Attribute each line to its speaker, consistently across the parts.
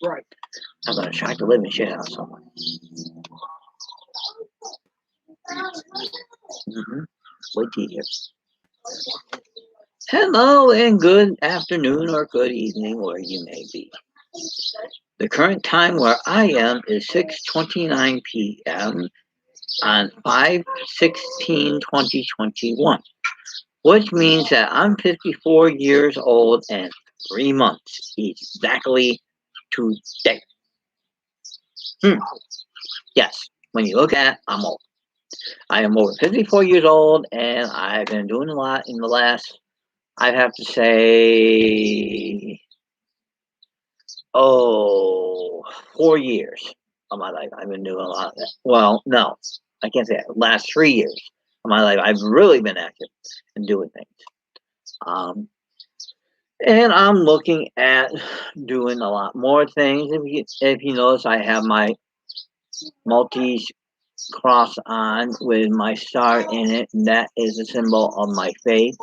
Speaker 1: Right.
Speaker 2: I'm gonna try to live and shit out of someone. Mm-hmm. Wait till you hear. Hello and good afternoon or good evening where you may be. The current time where I am is 6:29 p.m. on 5/16/2021, which means that I'm 54 years old and 3 months exactly today. Hmm. Yes, when you look at it, I'm old. I am over 54 years old and I've been doing a lot in the last, I'd have to say, 4 years of my life. I've been doing a lot of that. Well, no, I can't say that. Last 3 years of my life, I've really been active and doing things. Um, and I'm looking at doing a lot more things. If you notice, I have my Maltese cross on with my star in it, and that is a symbol of my faith.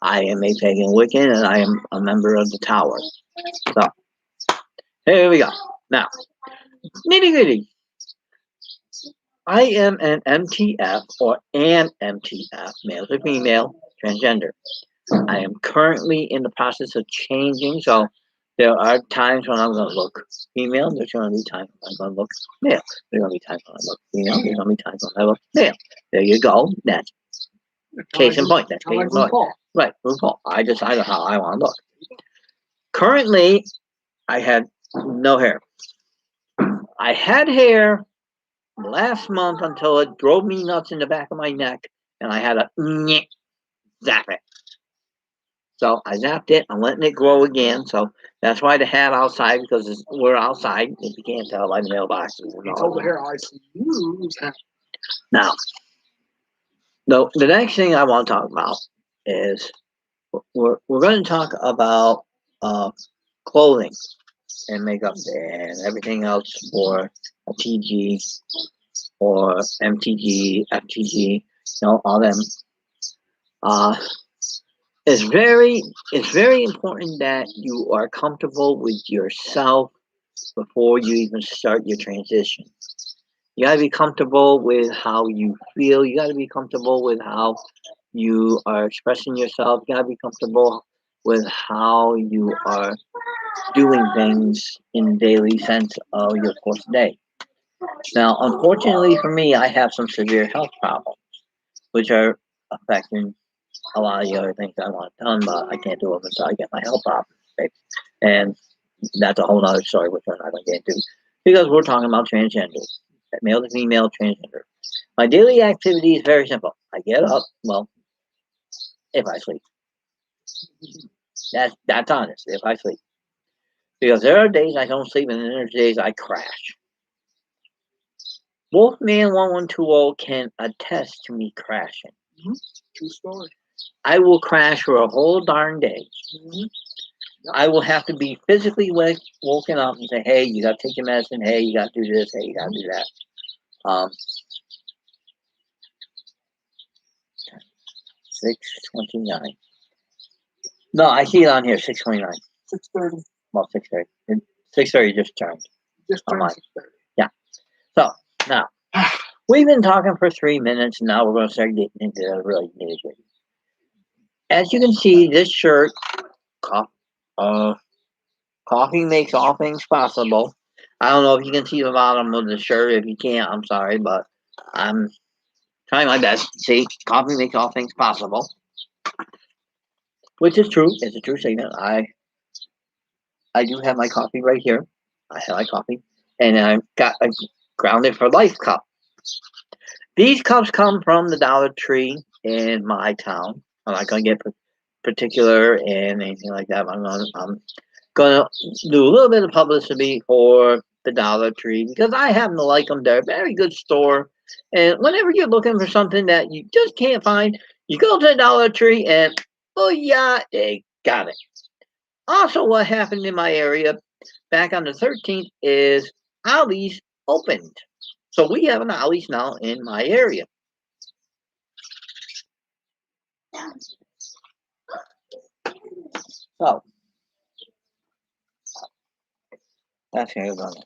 Speaker 2: I am a pagan Wiccan, and I am a member of the Tower. So, here we go. Now, nitty gritty. I am an MTF or an MTF, male to female, transgender. I am currently in the process of changing, so there are times when I'm going to look female. There's going to be times when I'm going to look male. There's going to be times when I look female. There's going to be times when I look male. There you go. That's case in point. That's case in point. Right, RuPaul. I decide how I want to look. Currently, I had no hair. I had hair last month until it drove me nuts in the back of my neck, and I had a zap it. So I zapped it. I'm letting it grow again. So that's why the hat outside, because we're outside. If you can't tell by the mailboxes and all
Speaker 1: the hair I use.
Speaker 2: Now, the next thing I want to talk about is we're going to talk about clothing and makeup and everything else for a TG or MTG, FTG, all them. Uh, it's very important that you are comfortable with yourself before you even start your transition. You got to be comfortable with how you feel. You got to be comfortable with how you are expressing yourself. You got to be comfortable with how you are doing things in daily sense of your course of day. Now, unfortunately for me, I have some severe health problems, which are affecting a lot of the other things I want done, but I can't do them until I get my health problems fixed. And that's a whole other story, which we're not going to get into, because we're talking about transgender, male to female transgender. My daily activity is very simple. I get up, well, if I sleep. That's honest, if I sleep. Because there are days I don't sleep, and then there's days I crash. Wolfman 1120 can attest to me crashing.
Speaker 1: Mm-hmm. True story.
Speaker 2: I will crash for a whole darn day.
Speaker 1: Mm-hmm. Yep.
Speaker 2: I will have to be physically woken up and say, "Hey, you got to take your medicine. Hey, you got to do this. Hey, you got to do that." 6:29. No, I see it on here. 6:29.
Speaker 1: 6:30.
Speaker 2: Well, 6:30. 6:30 just turned.
Speaker 1: Just turned 6:30.
Speaker 2: Yeah. So now we've been talking for 3 minutes. And now we're going to start getting into the really nitty gritty. As you can see, this shirt, coffee makes all things possible. I don't know if you can see the bottom of the shirt. If you can't, I'm sorry, but I'm trying my best. See, coffee makes all things possible, which is true. It's a true statement. I do have my coffee right here. I have my coffee, and I've got a Grounded for Life cup. These cups come from the Dollar Tree in my town. I'm not going to get particular and anything like that. But I'm going to do a little bit of publicity for the Dollar Tree because I happen to like them. They're a very good store. And whenever you're looking for something that you just can't find, you go to the Dollar Tree and, oh yeah, they got it. Also, what happened in my area back on the 13th is Ollie's opened. So we have an Ollie's now in my area. So That's your brother.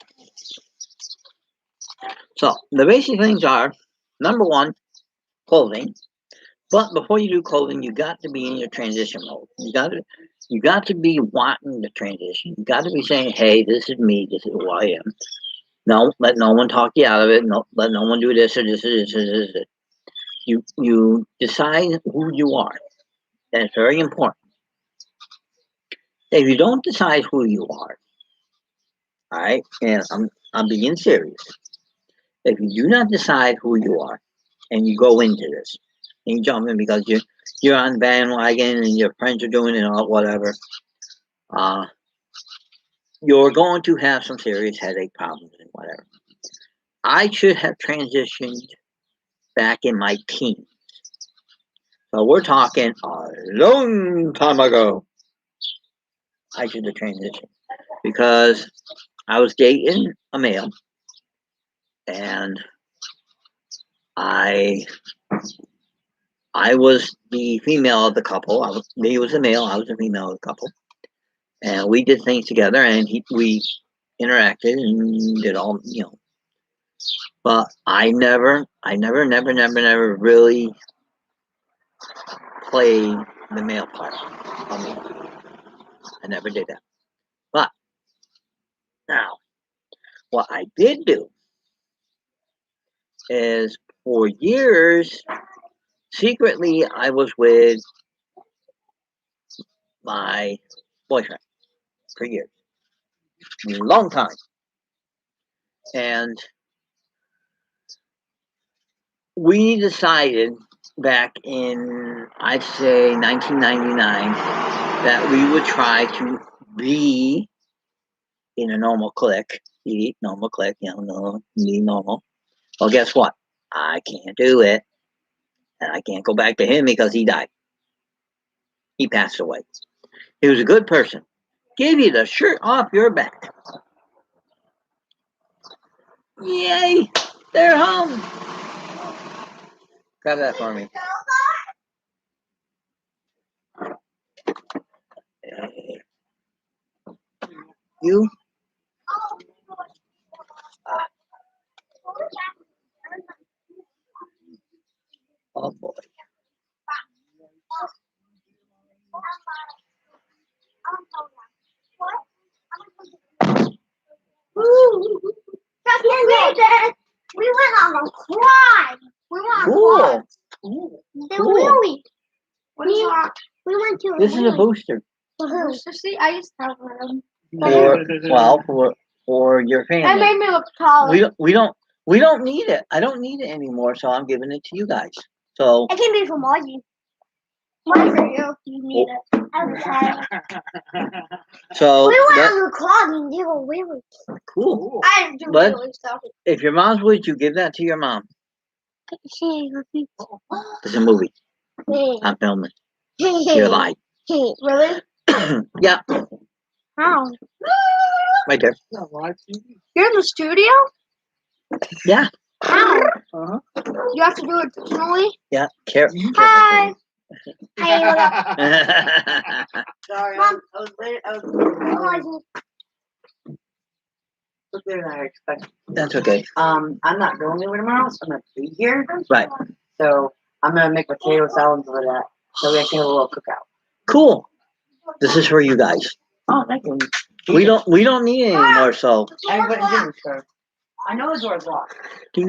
Speaker 2: So the basic things are, number one, clothing. But before you do clothing, you got to be in your transition mode. You got to be wanting the transition. You got to be saying, "Hey, this is me. This is who I am." No, let no one talk you out of it. No, let no one do this or this or this or this. You decide who you are. That's very important. If you don't decide who you are, all right, and I'm being serious. If you do not decide who you are, and you go into this, and you jump in because you're on the bandwagon and your friends are doing it or whatever, uh, you're going to have some serious headache problems and whatever. I should have transitioned back in my teens. So we're talking a long time ago. I should have transitioned because I was dating a male, and I was the female of the couple. He was the male, I was the female of the couple, and we did things together, and we interacted and did all, But I never really played the male part of me. I never did that. But now, what I did do is for years, secretly, I was with my boyfriend for years, long time, and we decided back in, I'd say, 1999, that we would try to be in a normal clique, normal clique, be normal. Well, guess what? I can't do it, and I can't go back to him because he died. He passed away. He was a good person. Gave you the shirt off your back. Yay! They're home. Grab that for me. You? Oh boy.
Speaker 3: We went on a quad. We went on
Speaker 2: Cool.
Speaker 3: the
Speaker 2: Cool.
Speaker 3: wheelie. We went to a
Speaker 2: This is a
Speaker 3: wheelie.
Speaker 2: booster.
Speaker 3: See, I used to have one of them.
Speaker 2: For your
Speaker 3: That
Speaker 2: family.
Speaker 3: made me look taller.
Speaker 2: We don't need it. I don't need it anymore, so I'm giving it to you guys. So
Speaker 3: It can be for Margie. Mine for you. You need it. I'm sorry.
Speaker 2: so
Speaker 3: We went on the quad and did a wheelie.
Speaker 2: cool.
Speaker 3: I didn't do
Speaker 2: But-
Speaker 3: wheelie stuff.
Speaker 2: If your mom's with you, give that to your mom. It's a movie. I'm filming. You're lying.
Speaker 3: Really?
Speaker 2: Yeah,
Speaker 3: How?
Speaker 2: right there.
Speaker 3: You're in the studio?
Speaker 2: Yeah.
Speaker 3: How?
Speaker 1: Uh-huh.
Speaker 3: You have to do it personally?
Speaker 2: Yeah.
Speaker 3: Hi. Hey, what up?
Speaker 4: Sorry,
Speaker 3: Mom.
Speaker 4: I was late. I was quicker than I expected.
Speaker 2: That's okay.
Speaker 4: I'm not going anywhere tomorrow, so I'm gonna be here.
Speaker 2: Right.
Speaker 4: So I'm gonna make potato salads for that. So we actually have a little cookout.
Speaker 2: Cool. This is for you guys.
Speaker 4: Oh, thank you.
Speaker 2: We don't need any more. So.
Speaker 4: Everybody's dinner, sir. I know the door's locked.
Speaker 3: I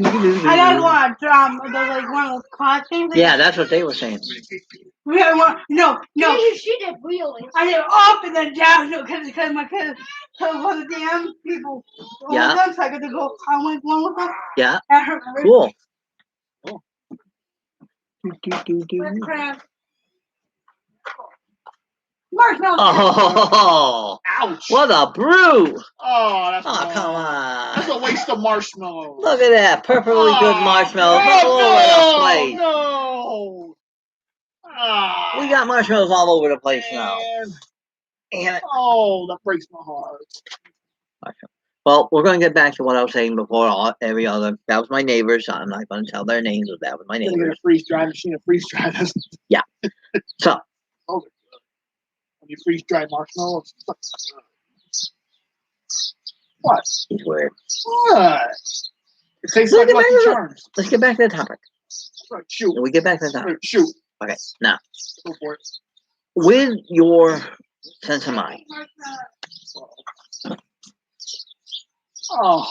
Speaker 3: don't want those like one of those quad things.
Speaker 2: Yeah, that's what they were saying.
Speaker 3: We don't want no. She did wheeling. I did up and then down because my kids one of the damn people.
Speaker 2: Yeah.
Speaker 3: So I got to go. I went one with them.
Speaker 2: Yeah.
Speaker 3: That hurt.
Speaker 2: Cool.
Speaker 3: Marshmallow.
Speaker 2: Oh,
Speaker 1: Ouch!
Speaker 2: what a brew!
Speaker 1: Oh, that's
Speaker 2: Oh,
Speaker 1: wrong.
Speaker 2: come
Speaker 1: That's a
Speaker 2: on.
Speaker 1: waste of marshmallow.
Speaker 2: Look at that. Perfectly good marshmallows all over the place.
Speaker 1: No! Ah,
Speaker 2: We got marshmallows all over the place now.
Speaker 1: man.
Speaker 2: Damn it.
Speaker 1: Oh, that breaks my heart.
Speaker 2: Well, we're going to get back to what I was saying before. Every other, that was my neighbors. I'm not going to tell their names, but that was my
Speaker 1: I'm gonna get
Speaker 2: neighbors.
Speaker 1: a freeze dry machine to freeze dry this.
Speaker 2: So,
Speaker 1: When you freeze dry marshmallows. What?
Speaker 2: He's weird.
Speaker 1: What? It tastes
Speaker 2: Look
Speaker 1: like
Speaker 2: at
Speaker 1: Lucky
Speaker 2: that.
Speaker 1: Charms.
Speaker 2: Let's get back to the topic.
Speaker 1: Right, shoot.
Speaker 2: We get back to the topic.
Speaker 1: Right, shoot.
Speaker 2: Okay, now,
Speaker 1: Go for it.
Speaker 2: with your sense of mind,
Speaker 1: Oh.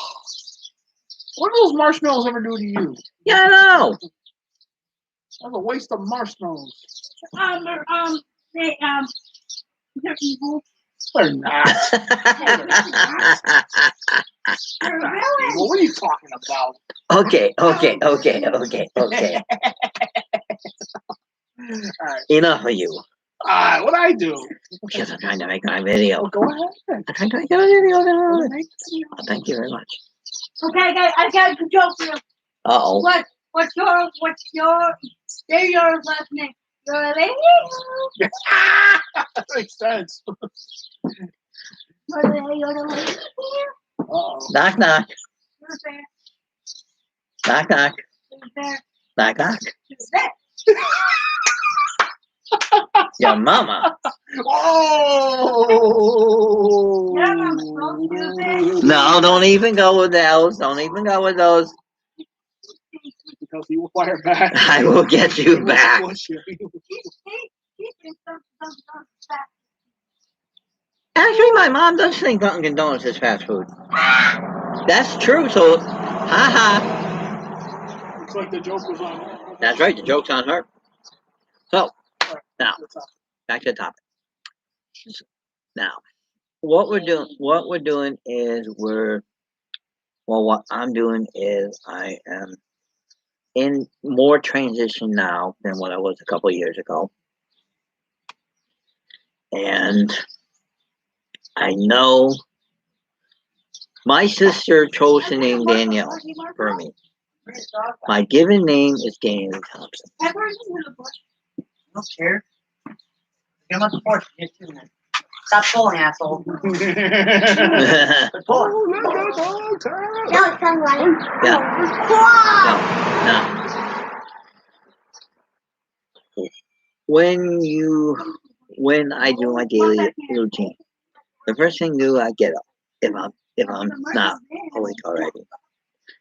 Speaker 1: What do those marshmallows ever do to you?
Speaker 2: yeah, I know.
Speaker 1: That's a waste of marshmallows.
Speaker 3: They they're evil.
Speaker 1: They're not.
Speaker 3: They're
Speaker 1: Well,
Speaker 3: villains.
Speaker 1: what are you talking about?
Speaker 2: Okay.
Speaker 1: Alright.
Speaker 2: Enough of you.
Speaker 1: Alright, what I do?
Speaker 2: Because I'm trying to make my video.
Speaker 1: Well, go ahead.
Speaker 2: I'm trying to make a video.
Speaker 1: Well, make it.
Speaker 2: Oh, thank you very much.
Speaker 3: Okay, I got a joke for you.
Speaker 2: Uh-oh.
Speaker 3: What's your last name? Your lady?
Speaker 1: That makes sense.
Speaker 3: Your lady?
Speaker 1: Uh-oh.
Speaker 2: Knock, knock.
Speaker 3: Who's there?
Speaker 2: Knock, knock.
Speaker 3: Who's there?
Speaker 2: Knock, knock.
Speaker 3: Who's there?
Speaker 2: Your mama.
Speaker 1: Oh!
Speaker 3: Yeah, I'm so stupid.
Speaker 2: No, don't even go with those. Don't even go with those.
Speaker 1: Because he will fire back.
Speaker 2: I will get
Speaker 1: He
Speaker 2: you
Speaker 1: will
Speaker 2: back.
Speaker 1: squish you.
Speaker 3: He thinks something fast.
Speaker 2: Actually, my mom does think Dunkin' Donuts is fast food. That's true, so haha.
Speaker 1: Looks like the joke was on.
Speaker 2: That's right, the joke's on her. So, now, back to the topic. Now, what we're doing is what I'm doing is I am in more transition now than what I was a couple of years ago. And I know my sister chose the name Danielle for me. My given name is Daniel Thompson.
Speaker 4: I don't care. Get him on the porch. Get 2 minutes. Stop pulling, asshole. Quit pulling.
Speaker 3: No, someone.
Speaker 2: Yeah. Now, when I do my daily routine, the first thing I get up if I'm not awake already.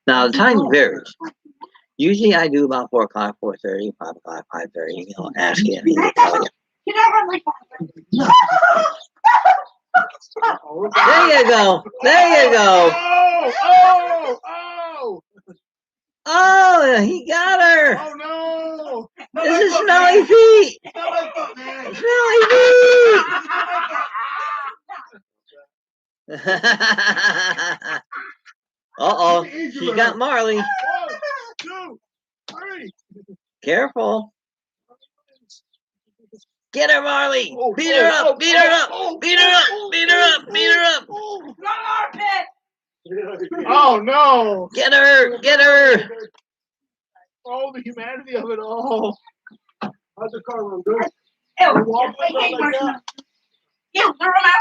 Speaker 2: Now the time varies. Usually I do about 4 o'clock, 4:30, 5 o'clock, 5:30. You know, ask it and he'll tell you.
Speaker 3: Can I have like
Speaker 2: There you go. There you go.
Speaker 1: Oh!
Speaker 2: Oh, he got her.
Speaker 1: Oh no!
Speaker 2: This is smelly feet. Smelly feet. Uh-oh. She got Marley.
Speaker 1: 1, 2, 3.
Speaker 2: Careful. Get her, Marley.
Speaker 1: Oh,
Speaker 2: Beat her up. Beat her up. Beat her up. Beat her up. Beat her up.
Speaker 1: Oh no!
Speaker 2: Get her. Get her.
Speaker 1: Oh, the humanity of it all. How's the car run? Good.
Speaker 3: Ew,
Speaker 1: You walk
Speaker 3: I hate
Speaker 1: like that?
Speaker 3: marshmallows. Ew, they're on my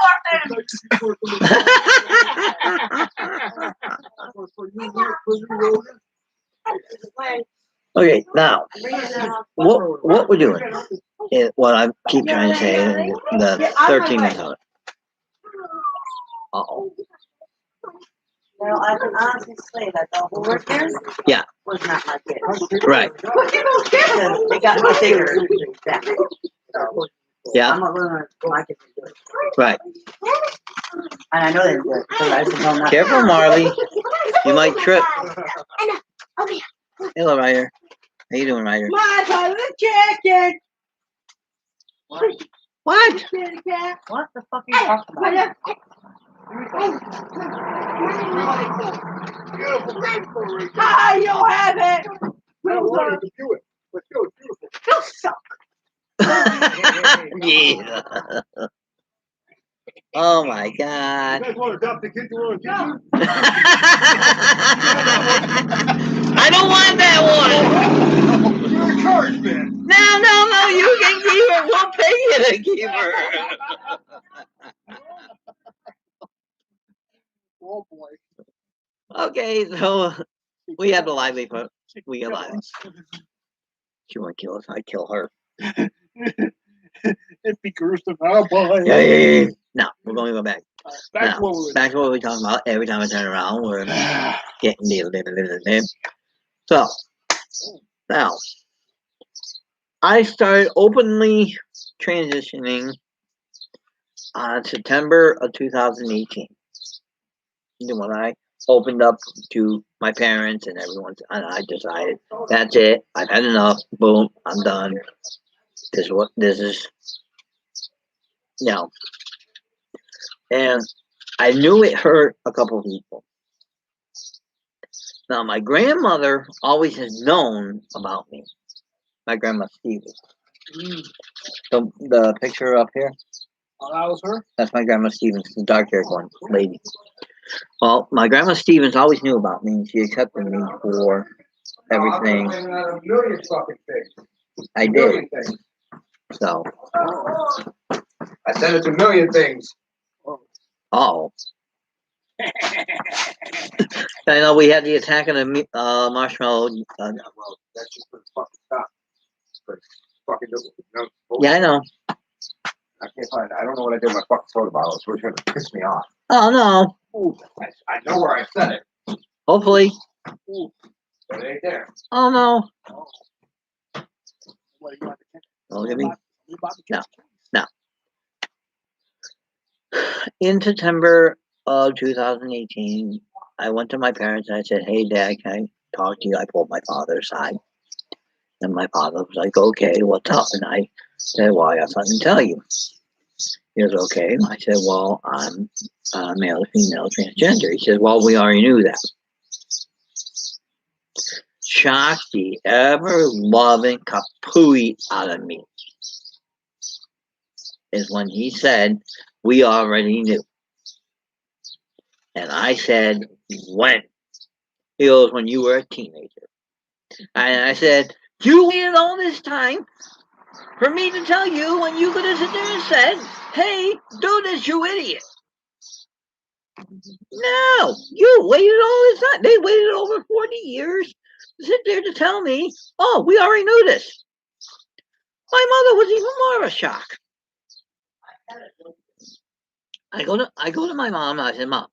Speaker 2: Okay, now what we're doing is what I keep trying to say is the 13 minutes of it. Uh-oh.
Speaker 4: Well, I can honestly say that the whole work there
Speaker 2: Yeah.
Speaker 4: was not my kid.
Speaker 2: Right.
Speaker 4: Because they got my bigger.
Speaker 2: Yeah.
Speaker 4: I'm not going to my kids do it.
Speaker 2: Right.
Speaker 4: And I know they do it. Because I just know not
Speaker 2: Careful, Marley. You might trip. Hello, Ryder. How you doing, Ryder?
Speaker 3: My father's chicken.
Speaker 2: What?
Speaker 4: What the fuck are you talking about?
Speaker 3: Ah, you'll have it. You suck.
Speaker 2: Yeah. Oh my God.
Speaker 1: You guys want to adopt the kid? You want to
Speaker 3: No.
Speaker 2: I don't want that one.
Speaker 1: You're in charge, man.
Speaker 2: No, you can keep her. We'll pay you to keep her.
Speaker 1: Oh boy.
Speaker 2: Okay, so we have the livelihood. We get lively. She won't kill us. I kill her.
Speaker 1: It'd be gruesome. Oh boy.
Speaker 2: Yeah. Now we're going to go back.
Speaker 1: Back
Speaker 2: Now,
Speaker 1: to what we were
Speaker 2: back to what we were talking about. Every time I turn around, we're getting deal. So, now, I started openly transitioning on September of 2018. When I opened up to my parents and everyone, and I decided, that's it. I've had enough. Boom, I'm done. This is, you know. And I knew it hurt a couple of people. Now, my grandmother always has known about me. My grandma Stevens. The picture up here,
Speaker 1: Oh, that was her?
Speaker 2: that's my grandma Stevens, the dark-haired one, lady. Well, my grandma Stevens always knew about me, and she accepted me for everything I did. So,
Speaker 5: I said it's a million things.
Speaker 2: oh. I know we had the attack on the marshmallow.
Speaker 5: Well, that's just for the fucking stop. For fucking no,
Speaker 2: Yeah, I know.
Speaker 5: I can't find it. I don't know what I did with my fucking soda bottle. It's really gonna piss me off.
Speaker 2: Oh, no.
Speaker 5: I know where I set it,
Speaker 2: Hopefully.
Speaker 5: but it ain't there.
Speaker 2: Oh, no.
Speaker 1: What, you want to catch?
Speaker 2: Don't look at me.
Speaker 1: You about to
Speaker 2: No.
Speaker 1: catch?
Speaker 2: In September of 2018, I went to my parents and I said, hey, Dad, can I talk to you? I pulled my father aside. And my father was like, okay, what's up? And I said, well, I got something to tell you. He was okay. I said, well, I'm male to female transgender. He said, well, we already knew that. Shocked the ever-loving kapooey out of me is when he said, we already knew. And I said, when? He goes, when you were a teenager. And I said, you waited all this time for me to tell you when you could have sit there and said, hey, do this, you idiot. No, you waited all this time. They waited over 40 years to sit there to tell me, oh, we already knew this. My mother was even more of a shock. I go to my mom and I said, Mom,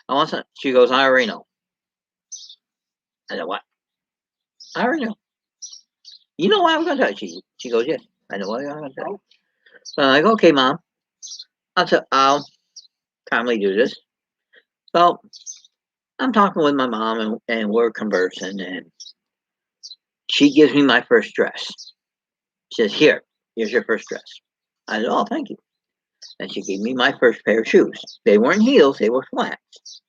Speaker 2: I want something. She goes, I already know. I said, what? I already know. You know what I'm going to tell you? She goes, yes. I know what I'm going to tell you. So I'm like, okay, Mom. I'll calmly do this. So I'm talking with my mom and we're conversing and she gives me my first dress. She says, here's your first dress. I said, oh, thank you. And she gave me my first pair of shoes. They weren't heels, they were flats.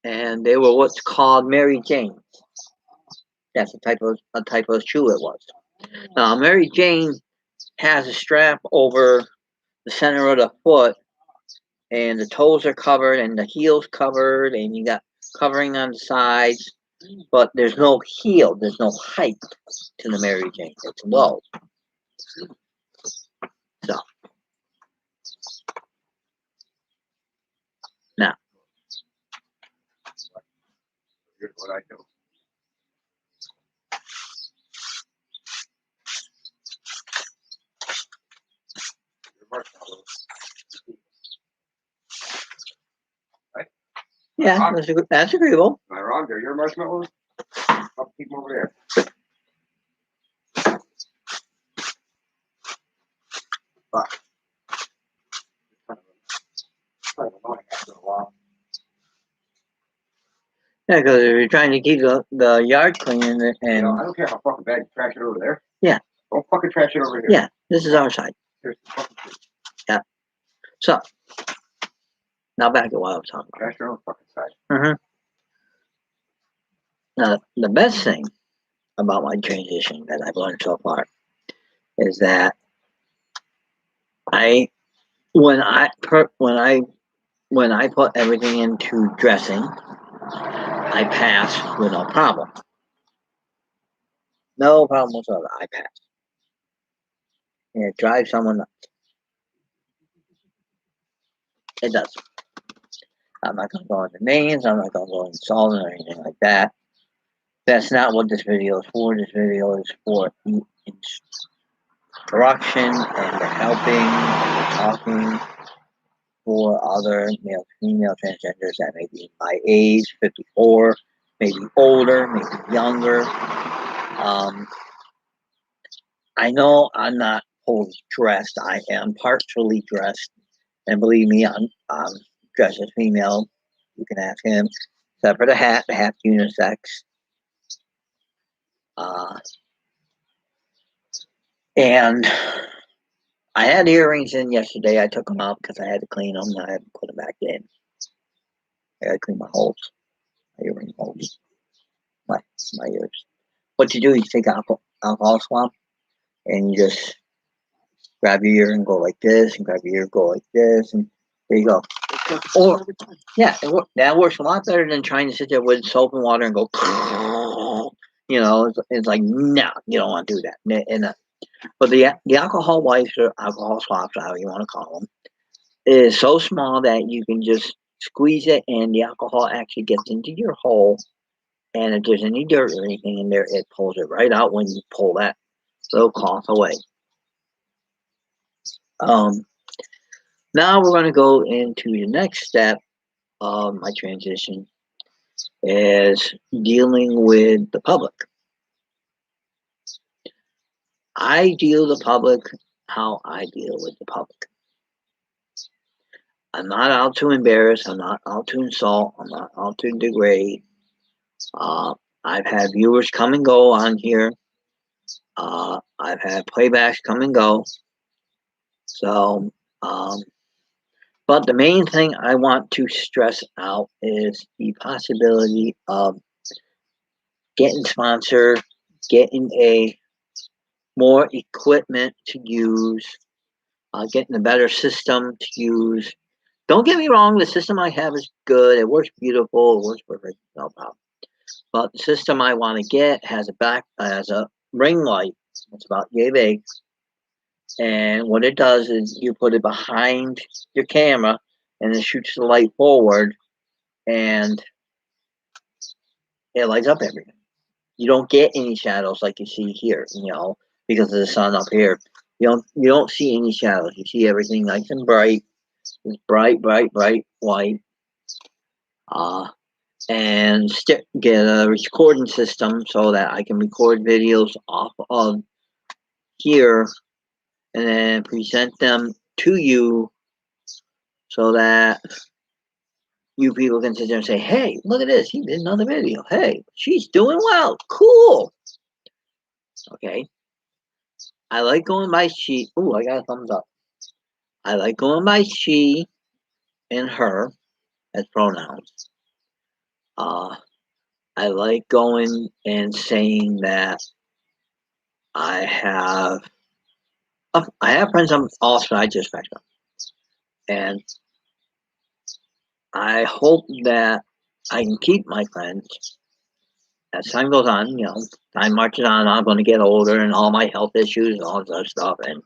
Speaker 2: And they were what's called Mary Jane. That's a type of shoe it was. Now, Mary Jane has a strap over the center of the foot, and the toes are covered, and the heels covered, and you got covering on the sides, but there's no heel, there's no height to the Mary Jane. It's low. So, now,
Speaker 5: Here's what I do. Your marshmallows.
Speaker 2: yeah, that's agreeable.
Speaker 5: Am I wrong? They're your marshmallows? I'll keep them over there. But it's kind of annoying after a while.
Speaker 2: Yeah, because if you're trying to keep the yard clean and
Speaker 5: You know, I don't care how fucking bad you trash it over there.
Speaker 2: Yeah.
Speaker 5: Don't fucking trash it over here.
Speaker 2: Yeah, this is our side.
Speaker 5: Here's the fucking thing.
Speaker 2: So, now back to what I was talking about.
Speaker 5: Trash your own fucking side.
Speaker 2: Now, the best thing about my transition that I've learned so far is that when I put everything into dressing, I pass with no problem. No problem whatsoever. I pass. And it drives someone nuts. It does. I'm not going to go into names. I'm not going to go insult or anything like that. That's not what this video is for. This video is for instruction and the helping and the talking. for other male, female transgenders that may be my age, 54, maybe older, maybe younger. I know I'm not fully dressed. I am partially dressed. And believe me, I'm dressed as female. You can ask him. Except for the hat unisex. And I had earrings in yesterday. I took them out because I had to clean them. And I had to put them back in. I had to clean my holes, my earring holes, my ears. What you do, you take alcohol swab, and you just grab your ear and go like this, and grab your ear, go like this, and there you go. Or, yeah, that works a lot better than trying to sit there with soap and water and go, you know, it's like, no, you don't want to do that. And but the alcohol wipes or alcohol swabs, however you want to call them, is so small that you can just squeeze it and the alcohol actually gets into your hole. And if there's any dirt or anything in there, it pulls it right out when you pull that little cloth away. Now we're going to go into the next step of my transition, is dealing with the public. I deal with the public how I deal with the public. I'm not out to embarrass. I'm not out to insult. I'm not out to degrade. I've had viewers come and go on here. I've had playbacks come and go. So, but the main thing I want to stress out is the possibility of getting sponsored, getting a more equipment to use, getting a better system to use. Don't get me wrong, the system I have is good. It works beautiful. It works perfect. No problem. But the system I want to get has a ring light. It's about yay big. And what it does is you put it behind your camera and it shoots the light forward and it lights up everything. You don't get any shadows like you see here, you know, because of the sun up here. You don't see any shadows. You see everything nice and bright. It's bright white. And get a recording system so that I can record videos off of here and then present them to you so that you people can sit there and say, hey, look at this. He did another video. Hey, she's doing well. Cool. Okay. I like going by she. Ooh, I got a thumbs up. I like going by she and her as pronouns. I like going and saying that I have friends on all sides of the spectrum. And I hope that I can keep my friends as time goes on. You know, time marches on. I'm going to get older, and all my health issues, and all this other stuff. And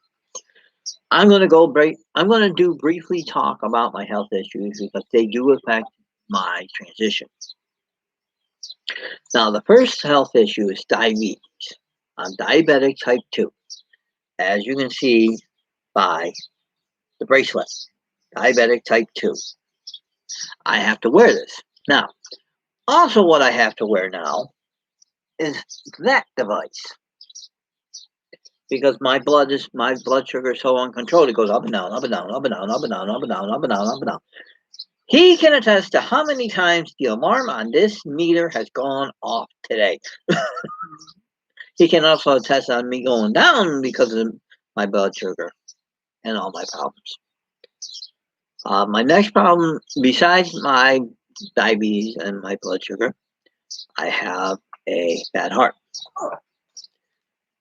Speaker 2: I'm going to do briefly talk about my health issues because they do affect my transition. Now, the first health issue is diabetes. I'm diabetic type 2, as you can see by the bracelet. Diabetic type 2. I have to wear this. Now, also what I have to wear now is that device. Because my blood sugar is so uncontrolled, it goes up and down, up and down, up and down, up and down, up and down, up and down, up and down. He can attest to how many times the alarm on this meter has gone off today. He can also attest on me going down because of my blood sugar and all my problems. My next problem, besides my diabetes and my blood sugar, I have a bad heart.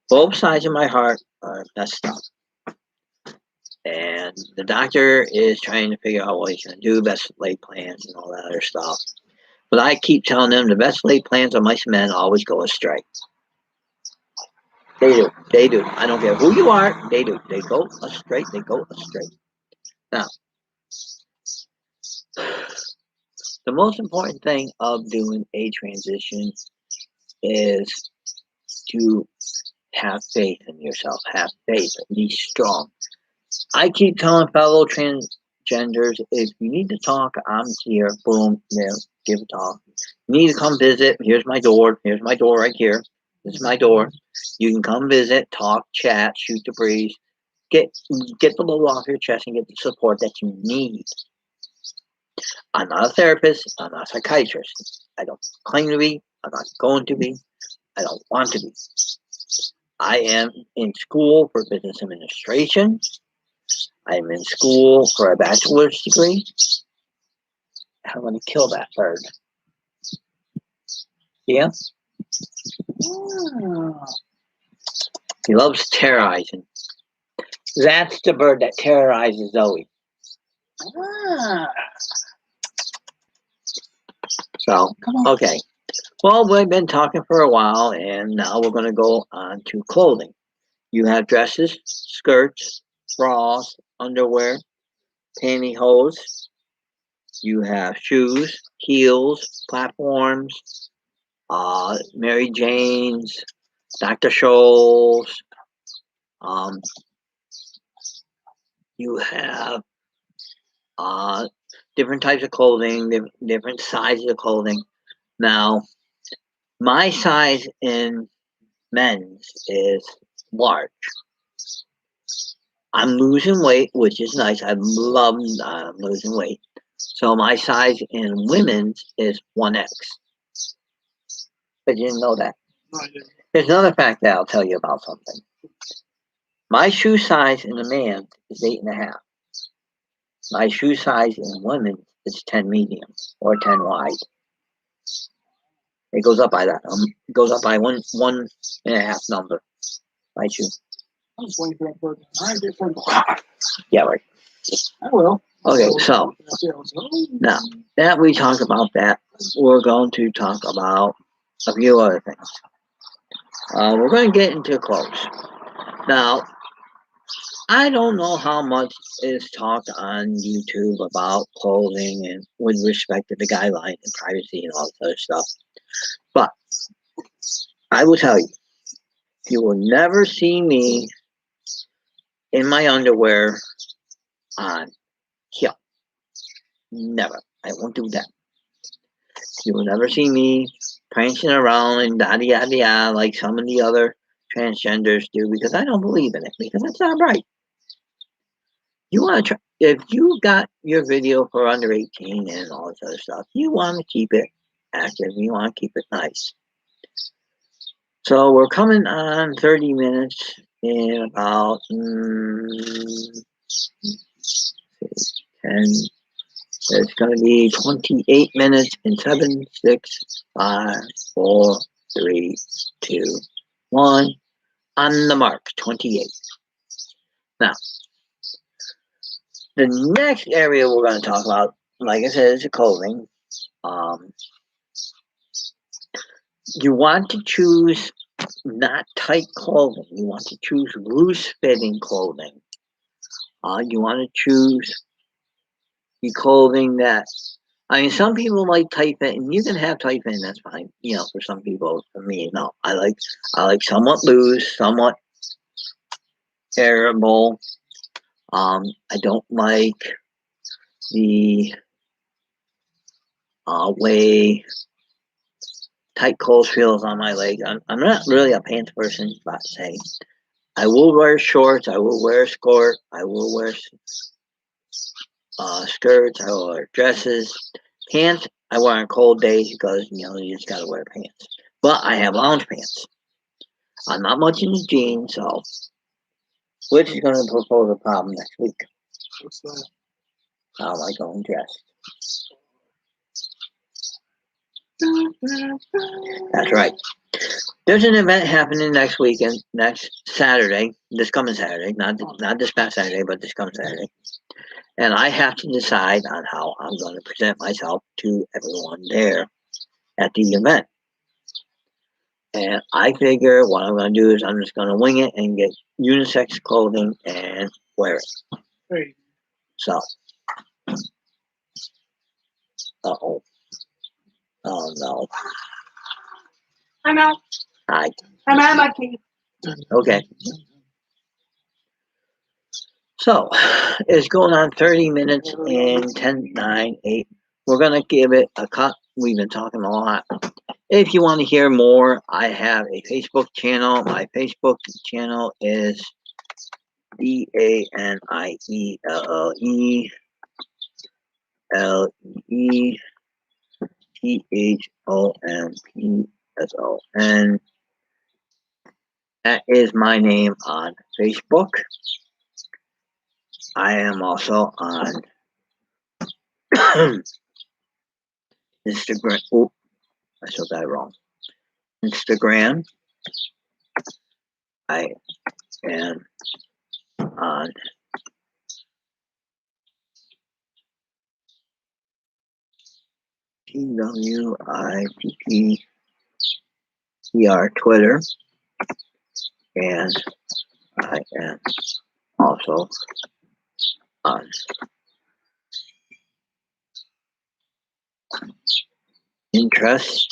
Speaker 2: Both sides of my heart are messed up. And the doctor is trying to figure out what he's going to do, best laid plans and all that other stuff. But I keep telling them the best laid plans of mice and men always go astray. They do. I don't care who you are, they do. They go astray. Now, the most important thing of doing a transition is to have faith in yourself. Have faith. Be strong. I keep telling fellow genders. If you need to talk, I'm here. Boom, there, give a talk. You need to come visit. Here's my door. Here's my door right here. This is my door. You can come visit, talk, chat, shoot the breeze. Get the load off your chest and get the support that you need. I'm not a therapist. I'm not a psychiatrist. I don't claim to be. I'm not going to be. I don't want to be. I am in school for business administration. I'm in school for a bachelor's degree. I'm going to kill that bird. Yeah? He loves terrorizing. That's the bird that terrorizes Zoe. So, okay. Well, we've been talking for a while, and now we're going to go on to clothing. You have dresses, skirts, bras, underwear, pantyhose. You have shoes, heels, platforms, Mary Jane's, Dr. Scholl's. You have different types of clothing, different sizes of clothing. Now, my size in men's is large. I'm losing weight, which is nice. I love losing weight. So my size in women's is 1X. But you didn't know that.
Speaker 1: No, I didn't.
Speaker 2: There's another fact that I'll tell you about something. My shoe size in a man is 8.5. My shoe size in women is 10 medium or 10 wide. It goes up by that. It goes up by one and a half number. My shoe.
Speaker 1: I'm just waiting for that bird. All right, get bird.
Speaker 2: Yeah, right.
Speaker 1: I will.
Speaker 2: Okay, so now that we talk about that, we're going to talk about a few other things. We're going to get into clothes. Now, I don't know how much is talked on YouTube about clothing and with respect to the guidelines and privacy and all this other stuff. But I will tell you, you will never see me in my underwear on here. Never. I won't do that. You will never see me prancing around and yada like some of the other transgenders do, because I don't believe in it, because that's not right. You want to try, if you got your video for under 18 and all this other stuff, you want to keep it active, you want to keep it nice. So we're coming on 30 minutes in about 10. It's going to be 28 minutes in 7, 6, 5, 4, 3, 2, 1. On the mark, 28. Now, the next area we're going to talk about, like I said, is clothing. You want to choose not tight clothing. You want to choose loose-fitting clothing. You want to choose the clothing that, I mean, some people like tight fit, and you can have tight fit, and that's fine. You know, for some people. For me, no. I like somewhat loose, somewhat airable. I don't like the way tight clothes feels on my legs. I'm not really a pants person, but say I will wear shorts. I will wear a skirt. I will wear skirts. I will wear dresses. Pants I wear on cold days because you just gotta wear pants. But I have lounge pants. I'm not much into jeans, so which is gonna propose a problem next week.
Speaker 1: What's that?
Speaker 2: How am I going dressed? That's right. There's an event happening next weekend, next Saturday, this coming Saturday, not this past Saturday, but this coming Saturday. And I have to decide on how I'm going to present myself to everyone there at the event. And I figure what I'm going to do is I'm just going to wing it and get unisex clothing and wear it.
Speaker 1: Hey,
Speaker 2: So, uh-oh. Oh, no.
Speaker 3: I'm out.
Speaker 2: Hi.
Speaker 3: I'm out of my cave.
Speaker 2: Okay. So, it's going on 30 minutes and 10, 9, 8. We're going to give it a cut. We've been talking a lot. If you want to hear more, I have a Facebook channel. My Facebook channel is DANIELLETHOMPSON. That is my name on Facebook. I am also on Instagram. Oh, I spelled that wrong. Instagram. I am on TWITTER Twitter, and I am also on Pinterest,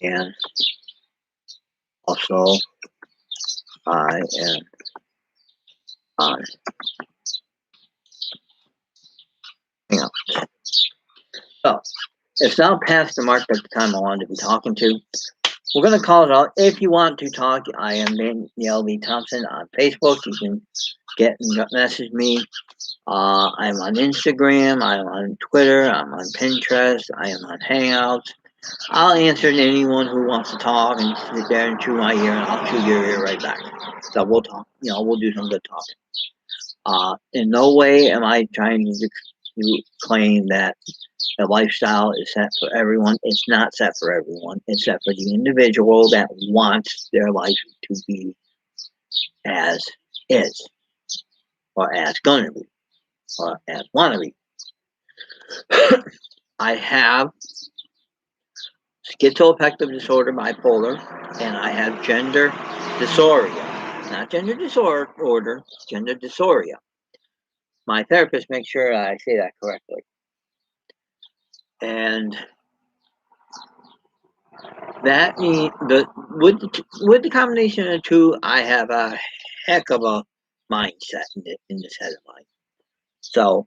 Speaker 2: and also I am on Hangouts. So it's now past the mark at the time I wanted to be talking to. We're going to call it out. If you want to talk, I am Danielle B. Thompson on Facebook. You can message me. I'm on Instagram. I'm on Twitter. I'm on Pinterest. I am on Hangouts. I'll answer to anyone who wants to talk and sit there and chew my ear, and I'll chew your ear right back. So we'll talk. We'll do some good talking. In no way am I trying to claim that the lifestyle is set for everyone. It's not set for everyone. It's set for the individual that wants their life to be as is, or as gonna be, or as wanna be. I have schizoaffective disorder, bipolar, and I have gender dysphoria. Not gender disorder, gender dysphoria. My therapist makes sure I say that correctly. And that means with the combination of the two, I have a heck of a mindset in this head of mine. So,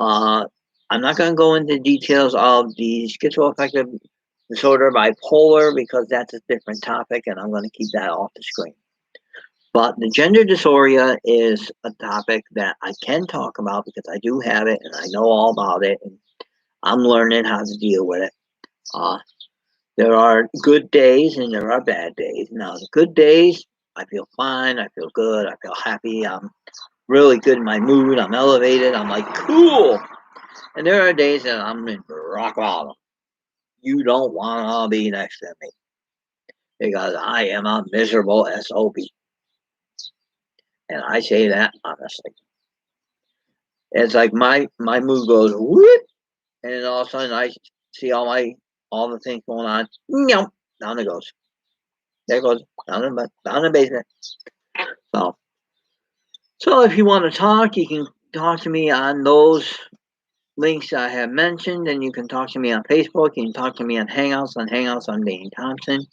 Speaker 2: I'm not going to go into details of the schizoaffective disorder, bipolar, because that's a different topic, and I'm going to keep that off the screen. But the gender dysphoria is a topic that I can talk about because I do have it, and I know all about it, and I'm learning how to deal with it. There are good days and there are bad days. Now, the good days, I feel fine, I feel good, I feel happy, I'm really good in my mood, I'm elevated, I'm like, cool. And there are days that I'm in rock bottom. You don't want to be next to me because I am a miserable SOB. And I say that honestly. It's like my mood goes whoop, and then all of a sudden I see all the things going on. Down it goes. There it goes down the basement. So if you want to talk, you can talk to me on those links I have mentioned, and you can talk to me on Facebook. You can talk to me on Hangouts. On Hangouts, I'm Dane Thompson.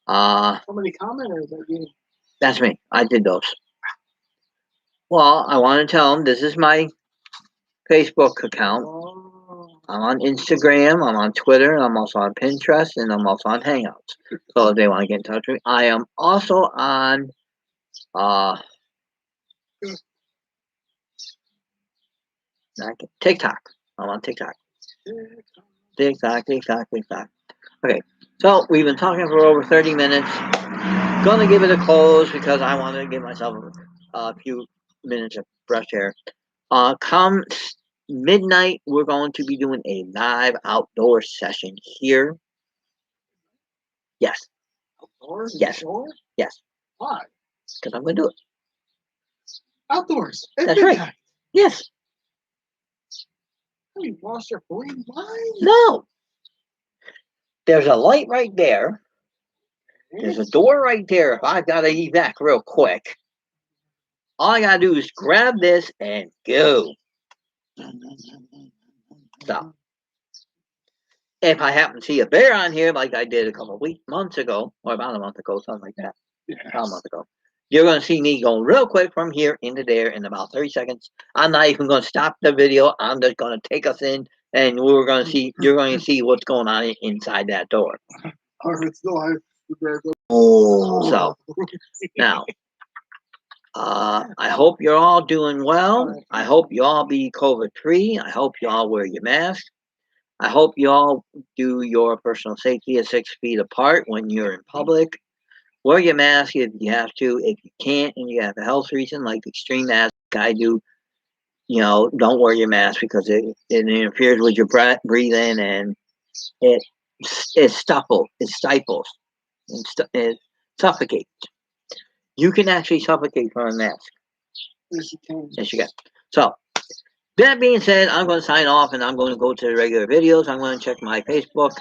Speaker 1: Somebody commented that you.
Speaker 2: That's me. I did those. Well, I want to tell them this is my Facebook account. I'm on Instagram, I'm on Twitter, I'm also on Pinterest, and I'm also on Hangouts. So if they want to get in touch with me, I am also on TikTok. I'm on TikTok. TikTok. Okay, so we've been talking for over 30 minutes. Gonna give it a close because I want to give myself a few minutes of fresh air. Come midnight, we're going to be doing a live outdoor session here. Yes.
Speaker 1: Outdoors?
Speaker 2: Yes.
Speaker 1: Sure?
Speaker 2: Yes.
Speaker 1: Why?
Speaker 2: Because I'm going to do it.
Speaker 1: Outdoors.
Speaker 2: That's right. Yes.
Speaker 1: Have you lost your bleeding mind?
Speaker 2: No. There's a light right there. There's a door right there. If I got to evac real quick, all I got to do is grab this and go. So, if I happen to see a bear on here, like I did a couple of months ago, or about a month ago, something like that, about a month ago, You're going to see me go real quick from here into there in about 30 seconds. I'm not even going to stop the video. I'm just going to take us in, and we're going to see. You're going to see what's going on inside that door. So now, I hope you're all doing well. I hope you all be COVID free. I hope you all wear your mask. I hope you all do your personal safety at 6 feet apart when you're in public. Wear your mask if you have to. If you can't and you have a health reason, like extreme mask I do, don't wear your mask because it interferes with your breathing and it stifles, it suffocates. You can actually suffocate from a mask.
Speaker 1: Yes, you can.
Speaker 2: Yes, you can. So, that being said, I'm going to sign off and I'm going to go to the regular videos. I'm going to check my Facebook.